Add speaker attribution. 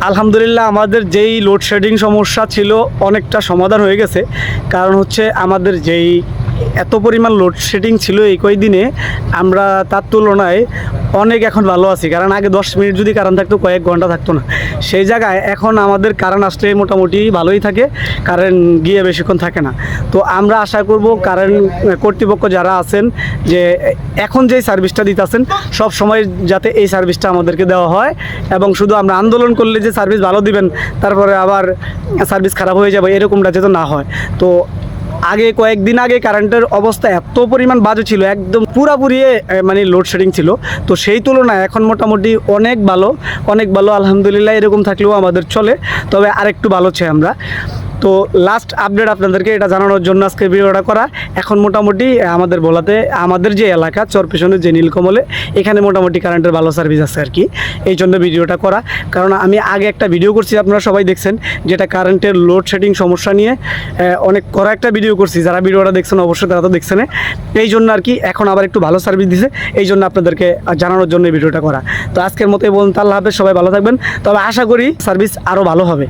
Speaker 1: আলহামদুলিল্লাহ আমাদের যেই লোডশেডিং সমস্যা ছিল অনেকটা সমাধান হয়ে গেছে। কারণ হচ্ছে আমাদের যেই এত পরিমাণ লোডশেডিং ছিল এই কয়েকদিনে, আমরা তার তুলনায় অনেক এখন ভালো আছি। কারণ আগে 10 মিনিট যদি কারেন্ট থাকতো কয়েক ঘন্টা থাকতো না, সেই জায়গায় এখন আমাদের কারেন্ট আসলে মোটামুটি ভালোই থাকে, কারেন্ট গিয়ে বেশিক্ষণ থাকে না। তো আমরা আশা করব কারেন্ট কর্তৃপক্ষ যারা আছেন যে এখন যেই সার্ভিসটা দিতেছেন সব সময় যাতে এই সার্ভিসটা আমাদেরকে দেওয়া হয়, এবং শুধু আমরা আন্দোলন করলে যে সার্ভিস ভালো দিবেন তারপরে আবার সার্ভিস খারাপ হয়ে যাবে এরকমটা যাতে না হয়। তো আগে কয়েকদিন আগে কারেন্টের অবস্থা এত পরিমাণ বাজে ছিল, একদম পুরাপুরি মানে লোডশেডিং ছিল। তো সেই তুলনায় এখন মোটামুটি অনেক ভালো আলহামদুলিল্লাহ। এরকম থাকলেও আমাদের চলে, তবে আরেকটু ভালো চাই আমরা। তো লাস্ট আপডেট আপনাদেরকে এটা জানানোর জন্য আজকে ভিডিওটা করা। এখন মোটামুটি আমাদের বলাতে আমাদের যে এলাকা চরপেশনের যে নীলকমলে, এখানে মোটামুটি কারেন্টের ভালো সার্ভিস আছে আর কি, এই জন্য ভিডিওটা করা। কারণ আমি আগে একটা ভিডিও করছি, আপনারা সবাই দেখছেন, যেটা কারেন্টের লোডশেডিং সমস্যা নিয়ে অনেক করা একটা ভিডিও করছি। যারা ভিডিওটা দেখছেন অবশ্যই তারা তো দেখছেন, এই জন্য আর কি এখন আবার একটু ভালো সার্ভিস দিছে, এই জন্য আপনাদেরকে জানানোর জন্য এই ভিডিওটা করা। তো আজকের মতো বলুন, আল্লাহ হাফেজ, সবাই ভালো থাকবেন। তবে আশা করি সার্ভিস আরও ভালো হবে।